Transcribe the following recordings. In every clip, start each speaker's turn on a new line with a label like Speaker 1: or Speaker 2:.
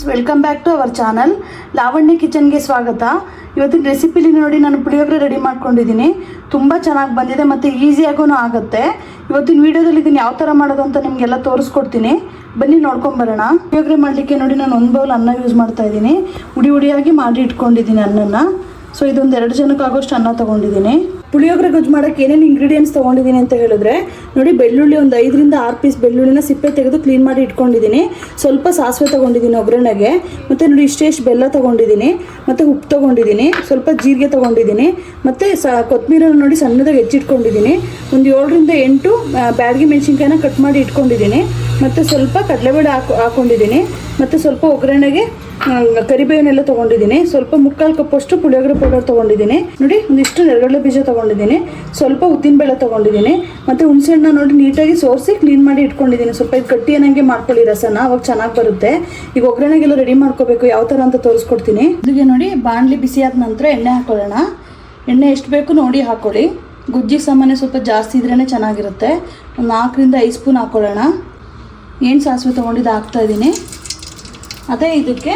Speaker 1: Friends, welcome back to our channel Lavanya ಕಿಚನ್ಗೆ ಸ್ವಾಗತ. ಇವತ್ತಿನ ರೆಸಿಪಿಲಿ ನೋಡಿ ನಾನು ಪುಳಿಯೋಗರೆ ರೆಡಿ ಮಾಡ್ಕೊಂಡಿದ್ದೀನಿ. ತುಂಬ ಚೆನ್ನಾಗಿ ಬಂದಿದೆ ಮತ್ತು ಈಸಿಯಾಗೂ ಆಗುತ್ತೆ. ಇವತ್ತಿನ ವೀಡಿಯೋದಲ್ಲಿ ಇದನ್ನು ಯಾವ ಥರ ಮಾಡೋದು ಅಂತ ನಿಮಗೆಲ್ಲ ತೋರಿಸ್ಕೊಡ್ತೀನಿ. ಬನ್ನಿ ನೋಡ್ಕೊಂಬರೋಣ. ಪುಳಿಯೋಗರೆ ಮಾಡಲಿಕ್ಕೆ ನೋಡಿ ನಾನು 1 ಬೌಲ್ ಅನ್ನ ಯೂಸ್ ಮಾಡ್ತಾ ಇದ್ದೀನಿ. ಉಡಿಯಾಗಿ ಮಾಡಿ ಇಟ್ಕೊಂಡಿದ್ದೀನಿ ಅನ್ನನ. ಸೊ ಇದೊಂದು 2 ಜನಕ್ಕೆ ಆಗೋಷ್ಟು ಅನ್ನ ತೊಗೊಂಡಿದ್ದೀನಿ. ಪುಳಿಯೋಗರೆ ಗೊಜ್ಜು ಮಾಡೋಕ್ಕೆ ಏನೇನು ಇಂಗ್ರೀಡಿಯೆಂಟ್ಸ್ ತೊಗೊಂಡಿದ್ದೀನಿ ಅಂತ ಹೇಳಿದ್ರೆ ನೋಡಿ, ಬೆಳ್ಳುಳ್ಳಿ ಒಂದು 5 ರಿಂದ 6 ಪೀಸ್ ಬೆಳ್ಳುಳ್ಳಿನ ಸಿಪ್ಪೆ ತೆಗೆದು ಕ್ಲೀನ್ ಮಾಡಿ ಇಟ್ಕೊಂಡಿದ್ದೀನಿ. ಸ್ವಲ್ಪ ಸಾಸಿವೆ ತೊಗೊಂಡಿದ್ದೀನಿ ಒಗ್ಗರಣೆಗೆ. ಮತ್ತು ನೋಡಿ ಇಷ್ಟೇಷ್ಟು ಬೆಲ್ಲ ತೊಗೊಂಡಿದ್ದೀನಿ. ಮತ್ತು ಉಪ್ಪು ತೊಗೊಂಡಿದ್ದೀನಿ. ಸ್ವಲ್ಪ ಜೀರಿಗೆ ತೊಗೊಂಡಿದ್ದೀನಿ. ಮತ್ತು ಕೊತ್ತಂಬರಿನ ನೋಡಿ ಸಣ್ಣದಾಗಿ ಹೆಚ್ಚಿಟ್ಕೊಂಡಿದ್ದೀನಿ. ಒಂದು 7 ರಿಂದ 8 ಬ್ಯಾಡಗಿ ಮೆಣಸಿನ್ಕಾಯಿನ ಕಟ್ ಮಾಡಿ ಇಟ್ಕೊಂಡಿದ್ದೀನಿ. ಮತ್ತು ಸ್ವಲ್ಪ ಕಡಲೆಬೇಳೆ ಹಾಕ್ಕೊಂಡಿದ್ದೀನಿ. ಮತ್ತು ಸ್ವಲ್ಪ ಒಗ್ಗರಣೆಗೆ ಕರಿಬೇವನ್ನೆಲ್ಲ ತೊಗೊಂಡಿದ್ದೀನಿ. ಸ್ವಲ್ಪ 3/4 ಕಪ್ಪಷ್ಟು ಪುಳಿಯೋಗರೆ ಪೌಡರ್ ತೊಗೊಂಡಿದ್ದೀನಿ. ನೋಡಿ ಒಂದಿಷ್ಟು ನೆರಗಡಲೆ ಬೀಜ ತೊಗೊಂಡಿದ್ದೀನಿ. ಸ್ವಲ್ಪ ಉದ್ದಿನಬೇಳೆ ತೊಗೊಂಡಿದ್ದೀನಿ. ಮತ್ತು ಹುಣಸೆಹಣ್ಣ ನೋಡಿ ನೀಟಾಗಿ ಸೋರಿಸಿ ಕ್ಲೀನ್ ಮಾಡಿ ಇಟ್ಕೊಂಡಿದ್ದೀನಿ. ಸ್ವಲ್ಪ ಇದು ಗಟ್ಟಿ ಅನ್ನಂಗೆ ಮಾಡ್ಕೊಳ್ಳಿ ರಸನ, ಅವಾಗ ಚೆನ್ನಾಗಿ ಬರುತ್ತೆ. ಈಗ ಒಗ್ಗರಣೆಗೆಲ್ಲ ರೆಡಿ ಮಾಡ್ಕೋಬೇಕು, ಯಾವ ಥರ ಅಂತ ತೋರಿಸ್ಕೊಡ್ತೀನಿ. ಇಲ್ಲಿಗೆ ನೋಡಿ ಬಾಣಲಿ ಬಿಸಿ ಆದ ನಂತರ ಎಣ್ಣೆ ಹಾಕೊಳ್ಳೋಣ. ಎಣ್ಣೆ ಎಷ್ಟು ಬೇಕು ನೋಡಿ ಹಾಕ್ಕೊಳ್ಳಿ. ಗುಜ್ಜಿಗೆ ಸಾಮಾನ್ಯ ಸ್ವಲ್ಪ ಜಾಸ್ತಿ ಇದ್ರೇ ಚೆನ್ನಾಗಿರುತ್ತೆ. ಒಂದು 4 ರಿಂದ 5 ಸ್ಪೂನ್ ಹಾಕ್ಕೊಳ್ಳೋಣ. ಏನು ಸಾಸಿವೆ ತೊಗೊಂಡಿದ್ದು ಹಾಕ್ತಾಯಿದ್ದೀನಿ. ಅದೇ ಇದಕ್ಕೆ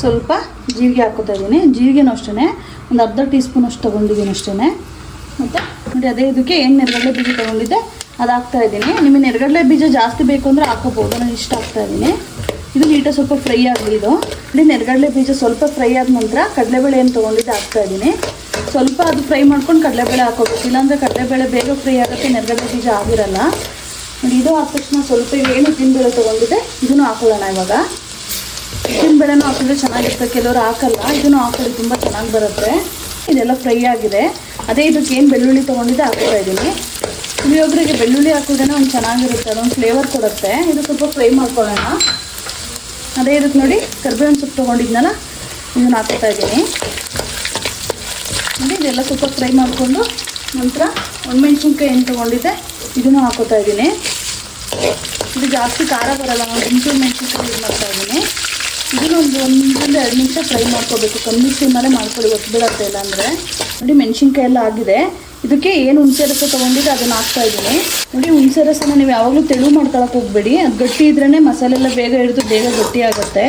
Speaker 1: ಸ್ವಲ್ಪ ಜೀರಿಗೆ ಹಾಕೋತಾ ಇದ್ದೀನಿ. ಜೀರಿಗೆನೂ ಅಷ್ಟೇ ಒಂದು ಅರ್ಧ ಟೀ ಸ್ಪೂನ್ ಅಷ್ಟು ತೊಗೊಂಡಿದ್ದೀನಿ ಅಷ್ಟೇ. ಮತ್ತು ನೋಡಿ ಅದೇ ಇದಕ್ಕೆ ಏನು ನೆರಗಡಲೆ ಬೀಜ ತೊಗೊಂಡಿದ್ದೆ ಅದು ಹಾಕ್ತಾಯಿದ್ದೀನಿ. ನಿಮಗೆ ನೆರಗಡಲೆ ಬೀಜ ಜಾಸ್ತಿ ಬೇಕು ಅಂದರೆ ಹಾಕೋಬೋದು. ನಾನು ಇಷ್ಟ ಹಾಕ್ತಾಯಿದ್ದೀನಿ. ಇದು ನೀಟಾಗಿ ಸ್ವಲ್ಪ ಫ್ರೈ ಆಗಲಿ. ಇದು ನೋಡಿ ನೆರಗಡಲೆ ಬೀಜ ಸ್ವಲ್ಪ ಫ್ರೈ ಆದ ನಂತರ ಕಡಲೆಬೇಳೆ ಏನು ತೊಗೊಂಡಿದ್ದೆ ಹಾಕ್ತಾಯಿದ್ದೀನಿ. ಸ್ವಲ್ಪ ಅದು ಫ್ರೈ ಮಾಡ್ಕೊಂಡು ಕಡಲೆಬೇಳೆ ಹಾಕೋಬೇಕು, ಇಲ್ಲಾಂದರೆ ಕಡಲೆಬೇಳೆ ಬೇಗ ಫ್ರೈ ಆಗುತ್ತೆ, ನೆರಗಡಲೆ ಬೀಜ ಆಗಿರಲ್ಲ. ನೋಡಿ ಇದು ಆದ ತಕ್ಷಣ ಸ್ವಲ್ಪ ಏನು ಉದ್ದಿನಬೇಳೆ ತೊಗೊಂಡಿದ್ದೆ ಇದನ್ನು ಹಾಕೊಳ್ಳೋಣ. ಇವಾಗ ಉದ್ದಿನಬೇಳೆನೂ ಹಾಕಿದ್ರೆ ಚೆನ್ನಾಗಿರುತ್ತೆ, ಕೆಲವರು ಹಾಕಲ್ಲ. ಇದನ್ನು ಹಾಕೊಳ್ಳಿ, ತುಂಬ ಚೆನ್ನಾಗಿ ಬರುತ್ತೆ. ಇದೆಲ್ಲ ಫ್ರೈ ಆಗಿದೆ. ಅದೇ ಇದಕ್ಕೆ ಏನು ಬೆಳ್ಳುಳ್ಳಿ ತೊಗೊಂಡಿದ್ದೆ ಹಾಕ್ತಾ ಇದ್ದೀನಿ. ಪುಳಿಯೋಗರೆಗೆ ಬೆಳ್ಳುಳ್ಳಿ ಹಾಕಿದ್ರೆ ಒಂದು ಚೆನ್ನಾಗಿರುತ್ತೆ, ಅದೊಂದು ಫ್ಲೇವರ್ ಕೊಡುತ್ತೆ. ಇದು ಸ್ವಲ್ಪ ಫ್ರೈ ಮಾಡ್ಕೊಳ್ಳೋಣ. ಅದೇ ಇದಕ್ಕೆ ನೋಡಿ ಕರಿಬೇವಿನ ಸೊಪ್ಪು ತೊಗೊಂಡಿದ್ನಲ್ಲ ಇದನ್ನು ಹಾಕ್ತಾ ಇದ್ದೀನಿ. ನೋಡಿ ಇದೆಲ್ಲ ಸ್ವಲ್ಪ ಫ್ರೈ ಮಾಡಿಕೊಂಡು ನಂತರ ಒಣಮೆಣ್ಸಿನ್ಕಾಯಿ ಏನು ತೊಗೊಂಡಿದ್ದೆ ಇದನ್ನು ಹಾಕೋತಾ ಇದ್ದೀನಿ. ಇದು ಜಾಸ್ತಿ ಖಾರ ಬರೋಲ್ಲ, ನಾನು ಗುಂಟೂರು ಮೆಣಸಿನ್ಕಾಯಿ ಯೂಸ್ ಮಾಡ್ತಾ ಇದ್ದೀನಿ. ಇದನ್ನು ಒಂದು 1 ರಿಂದ 2 ನಿಮಿಷ ಫ್ರೈ ಮಾಡ್ಕೋಬೇಕು. ಕಮ್ಮಿ ಫ್ಲೇಮಲ್ಲೇ ಮಾಡ್ಕೊಳ್ಳಿ, ಒತ್ತಿಬಿಡತ್ತೆ. ಇಲ್ಲ ಅಂದರೆ ನೋಡಿ ಮೆಣಸಿನ್ಕಾಯಿ ಎಲ್ಲ ಆಗಿದೆ. ಇದಕ್ಕೆ ಏನು ಹುಣಸೆ ರಸ ತೊಗೊಂಡಿದ್ದು ಅದನ್ನು ಹಾಕ್ತಾಯಿದ್ದೀನಿ. ನೋಡಿ ಹುಣಸೆ ರಸನ ನೀವು ಯಾವಾಗಲೂ ತೆಳು ಮಾಡ್ಕೊಳಕ್ಕೆ ಹೋಗಬೇಡಿ. ಅದು ಗಟ್ಟಿ ಇದ್ರೇ ಮಸಾಲೆ ಎಲ್ಲ ಬೇಗ ಹಿಡಿದು ಬೇಗ ಗಟ್ಟಿ ಆಗುತ್ತೆ.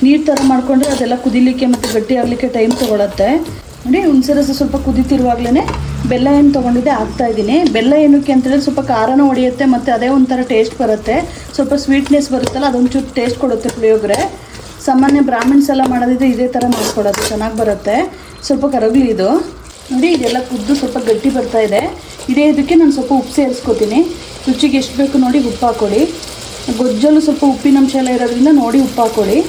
Speaker 1: ನೀರು ಥರ ಮಾಡಿಕೊಂಡ್ರೆ ಅದೆಲ್ಲ ಕುದಿಲಿಕ್ಕೆ ಮತ್ತು ಗಟ್ಟಿ ಆಗಲಿಕ್ಕೆ ಟೈಮ್ ತೊಗೊಳತ್ತೆ. ನೋಡಿ ಹುಣಸೆ ರಸ ಸ್ವಲ್ಪ ಕುದೀತಿರುವಾಗಲೇ ಬೆಲ್ಲ ಏನು ತೊಗೊಂಡಿದ್ದೆ ಹಾಕ್ತಾಯಿದ್ದೀನಿ. ಬೆಲ್ಲ ಏನಕ್ಕೆ ಅಂತೇಳಿದ್ರೆ ಸ್ವಲ್ಪ ಖಾರನೂ ಹೊಡೆಯುತ್ತೆ ಮತ್ತು ಅದೇ ಒಂಥರ ಟೇಸ್ಟ್ ಬರುತ್ತೆ. ಸ್ವಲ್ಪ ಸ್ವೀಟ್ನೆಸ್ ಬರುತ್ತಲ್ಲ, ಅದೊಂಚೂರು ಟೇಸ್ಟ್ ಕೊಡುತ್ತೆ ಪುಳಿಯೋಗರೆ. ಸಾಮಾನ್ಯ ಬ್ರಾಹ್ಮಿಣ್ಸ್ ಎಲ್ಲ ಮಾಡೋದಿದ್ರೆ ಇದೇ ಥರ ಮಾಡ್ಕೊಡೋದು, ಚೆನ್ನಾಗಿ ಬರುತ್ತೆ. ಸ್ವಲ್ಪ ಕರಗಲಿ ಇದು. ನೋಡಿ ಇದೆಲ್ಲ ಕುದ್ದು ಸ್ವಲ್ಪ ಗಟ್ಟಿ ಬರ್ತಾ ಇದೆ. ಇದೇ ಇದಕ್ಕೆ ನಾನು ಸ್ವಲ್ಪ ಉಪ್ಪು ಸೇರಿಸ್ಕೊತೀನಿ. ರುಚಿಗೆ ಎಷ್ಟು ಬೇಕು ನೋಡಿ ಉಪ್ಪು ಹಾಕ್ಕೊಳ್ಳಿ. ಗೊಜ್ಜಲ್ಲೂ ಸ್ವಲ್ಪ ಉಪ್ಪಿನಂಶ ಎಲ್ಲ ಇರೋದ್ರಿಂದ ನೋಡಿ ಉಪ್ಪು ಹಾಕ್ಕೊಳ್ಳಿ.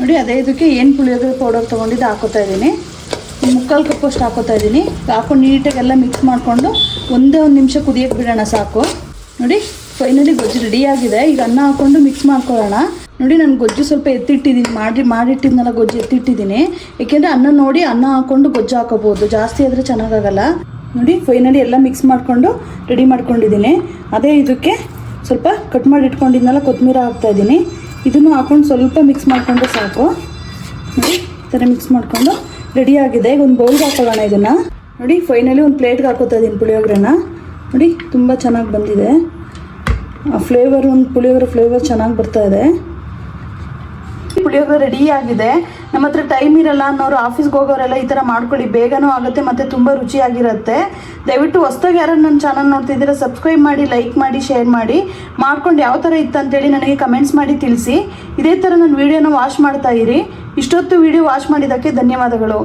Speaker 1: ನೋಡಿ ಅದೇ ಇದಕ್ಕೆ ಏನು ಪುಳಿಯೋಗರೆ ಪೌಡರ್ ತೊಗೊಂಡಿದ್ದು ಹಾಕೋತಾ ಇದ್ದೀನಿ. 3/4 ಕಪ್ಪಷ್ಟು ಹಾಕೋತಾ ಇದ್ದೀನಿ. ಹಾಕೊಂಡು ನೀಟಾಗಿ ಎಲ್ಲ ಮಿಕ್ಸ್ ಮಾಡಿಕೊಂಡು 1 ನಿಮಿಷ ಕುದಿಯೋಕ್ಕೆ ಬಿಡೋಣ, ಸಾಕು. ನೋಡಿ ಫೈನಲಿ ಗೊಜ್ಜು ರೆಡಿಯಾಗಿದೆ. ಈಗ ಅನ್ನ ಹಾಕ್ಕೊಂಡು ಮಿಕ್ಸ್ ಮಾಡ್ಕೊಳ್ಳೋಣ. ನೋಡಿ ನಾನು ಗೊಜ್ಜು ಸ್ವಲ್ಪ ಎತ್ತಿಟ್ಟಿದ್ದೀನಿ, ಮಾಡಿಟ್ಟಿದ್ನೆಲ್ಲ ಗೊಜ್ಜು ಎತ್ತಿಟ್ಟಿದ್ದೀನಿ. ಏಕೆಂದರೆ ಅನ್ನ ನೋಡಿ ಅನ್ನ ಹಾಕ್ಕೊಂಡು ಗೊಜ್ಜು ಹಾಕೋಬೋದು, ಜಾಸ್ತಿ ಆದರೆ ಚೆನ್ನಾಗಾಗಲ್ಲ. ನೋಡಿ ಫೈನಲಿ ಎಲ್ಲ ಮಿಕ್ಸ್ ಮಾಡಿಕೊಂಡು ರೆಡಿ ಮಾಡ್ಕೊಂಡಿದ್ದೀನಿ. ಅದೇ ಇದಕ್ಕೆ ಸ್ವಲ್ಪ ಕಟ್ ಮಾಡಿ ಇಟ್ಕೊಂಡಿದ್ನೆಲ್ಲ ಕೊತ್ತಂಬರಿ ಹಾಕ್ತಾಯಿದ್ದೀನಿ. ಇದನ್ನು ಹಾಕ್ಕೊಂಡು ಸ್ವಲ್ಪ ಮಿಕ್ಸ್ ಮಾಡಿಕೊಂಡ್ರೆ ಸಾಕು. ನೋಡಿ ಈ ಥರ ಮಿಕ್ಸ್ ಮಾಡಿಕೊಂಡು ರೆಡಿಯಾಗಿದೆ. ಈಗ ಒಂದು ಬೌಲ್ಗೆ ಹಾಕೊಳ್ಳೋಣ ಇದನ್ನು. ನೋಡಿ ಫೈನಲಿ ಒಂದು ಪ್ಲೇಟ್ಗೆ ಹಾಕೋತಾ ಇದ್ದೀನಿ ಪುಳಿಯೋಗರೆನ. ನೋಡಿ ತುಂಬ ಚೆನ್ನಾಗಿ ಬಂದಿದೆ. ಆ ಫ್ಲೇವರ್, ಒಂದು ಪುಳಿಯೋಗರೆ ಫ್ಲೇವರ್ ಚೆನ್ನಾಗಿ ಬರ್ತಾ ಇದೆ. ಪುಳಿಯೋಗರೆ ರೆಡಿ ಆಗಿದೆ. ನಮ್ಮ ಹತ್ರ ಟೈಮ್ ಇರಲ್ಲ ಅನ್ನೋರು, ಆಫೀಸ್ಗೆ ಹೋಗೋರೆಲ್ಲ ಈ ಥರ ಮಾಡ್ಕೊಳ್ಳಿ, ಬೇಗನೂ ಆಗುತ್ತೆ ಮತ್ತು ತುಂಬ ರುಚಿಯಾಗಿರುತ್ತೆ. ದಯವಿಟ್ಟು ಹೊಸದಾಗಿ ಯಾರು ನನ್ನ ಚಾನಲ್ ನೋಡ್ತಿದ್ದೀರಾ ಸಬ್ಸ್ಕ್ರೈಬ್ ಮಾಡಿ, ಲೈಕ್ ಮಾಡಿ, ಶೇರ್ ಮಾಡಿ. ಮಾಡ್ಕೊಂಡು ಯಾವ ಥರ ಇತ್ತು ಅಂತೇಳಿ ನನಗೆ ಕಮೆಂಟ್ಸ್ ಮಾಡಿ ತಿಳಿಸಿ. ಇದೇ ಥರ ನನ್ನ ವೀಡಿಯೋನ ವಾಚ್ ಮಾಡ್ತಾ ಇರಿ. ಇಷ್ಟೊತ್ತು ವೀಡಿಯೋ ವಾಚ್ ಮಾಡಿದ್ದಕ್ಕೆ ಧನ್ಯವಾದಗಳು.